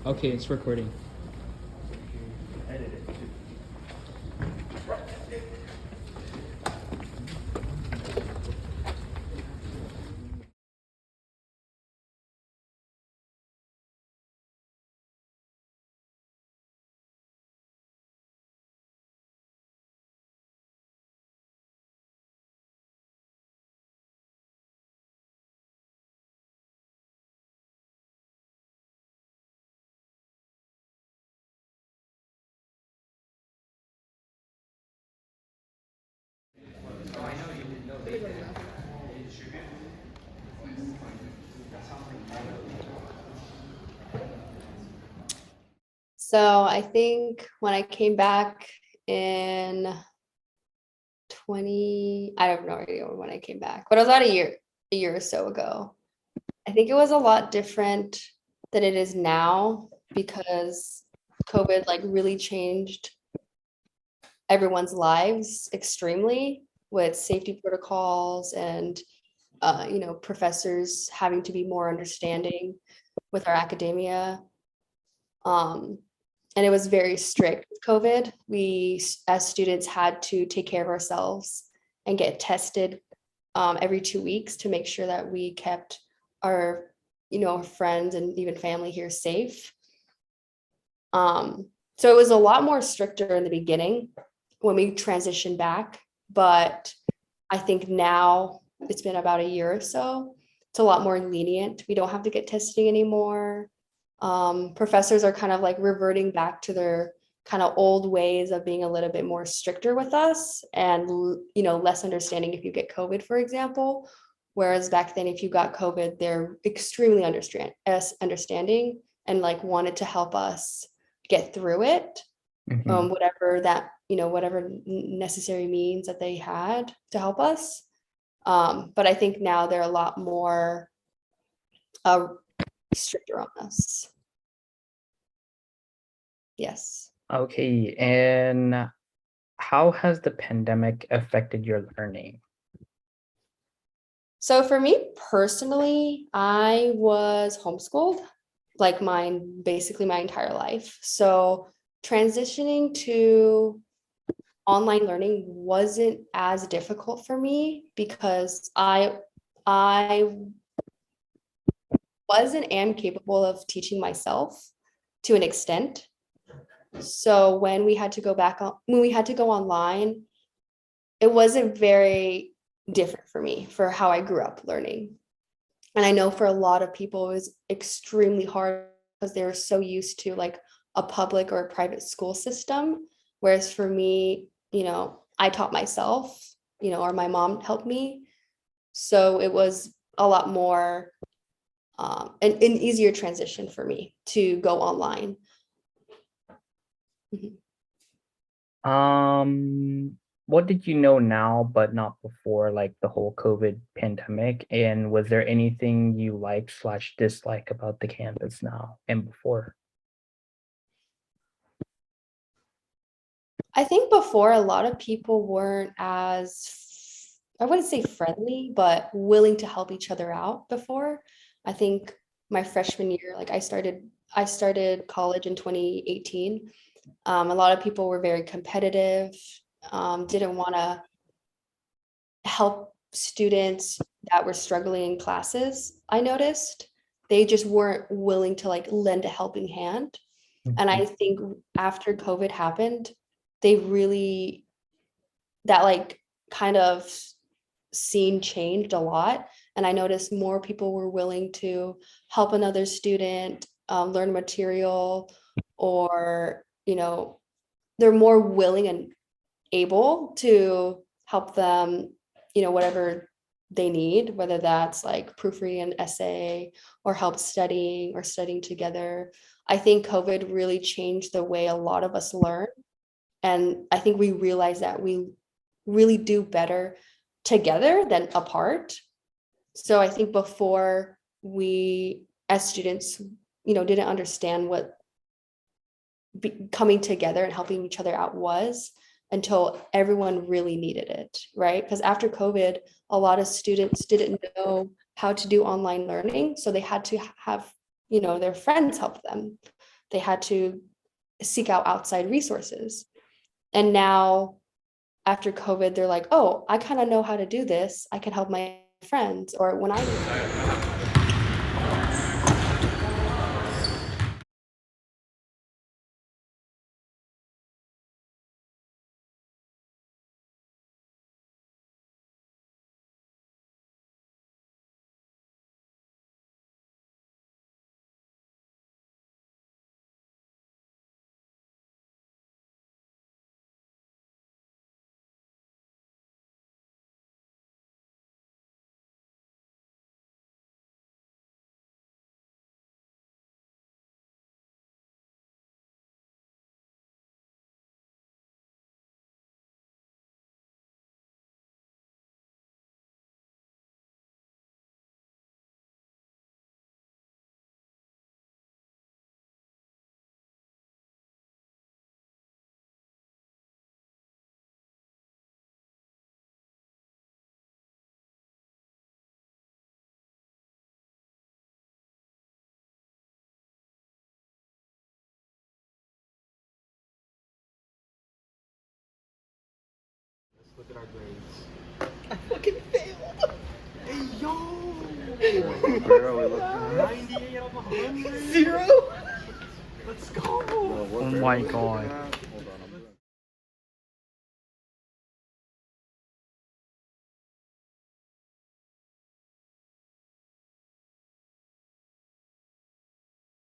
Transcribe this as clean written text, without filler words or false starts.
Okay, it's recording. So I think when I came back in 20, I have no idea when I came back, but it was about a year or so ago. I think it was a lot different than it is now because COVID like really changed everyone's lives extremely with safety protocols and professors having to be more understanding with our academia. Um, and it was very strict with COVID. We, as students, had to take care of ourselves and get tested every 2 weeks to make sure that we kept our, friends and even family here safe. So it was a lot more stricter in the beginning when we transitioned back, but I think now it's been about a year or so. It's a lot more lenient. We don't have to get testing anymore. Professors are kind of like reverting back to their kind of old ways of being a little bit more stricter with us and less understanding if you get COVID, for example. Whereas back then, if you got COVID, they're extremely understanding and like wanted to help us get through it, Mhm. whatever that, whatever necessary means that they had to help us. But I think now they're a lot more uh, stricter on us. Yes. Okay, and how has the pandemic affected your learning? So for me personally, I was homeschooled like mine basically my entire life. So transitioning to online learning wasn't as difficult for me because I was and am capable of teaching myself to an extent. So when we had to go online, it wasn't very different for me for how I grew up learning. And I know for a lot of people, it was extremely hard because they were so used to like a public or a private school system. Whereas for me, I taught myself, or my mom helped me. So it was a lot more an easier transition for me to go online. Mhm. What did you know now but not before, like the whole COVID pandemic? And was there anything you like/dislike about the campus now and before? I think before a lot of people weren't as, I wouldn't say friendly, but willing to help each other out before. I think my freshman year, like I started college in 2018. A lot of people were very competitive, didn't want to help students that were struggling in classes. I noticed they just weren't willing to like lend a helping hand. And Mhm. I think after COVID happened, they really, that like kind of scene changed a lot. And I noticed more people were willing to help another student learn material, or, they're more willing and able to help them, whatever they need, whether that's like proofreading an essay or help studying or studying together. I think COVID really changed the way a lot of us learn. And I think we realize that we really do better together than apart. So I think before we, as students, didn't understand what coming together and helping each other out was until everyone really needed it, right? Because after COVID, a lot of students didn't know how to do online learning. So they had to have, their friends help them. they had to seek out outside resources. And now after COVID, they're like, oh, I kind of know how to do this. I can help my friends. Or when I Let's look at our grades. I fucking failed. Hey yo! Where are we looking? 98 out of 100. 0. Let's go. Oh my god.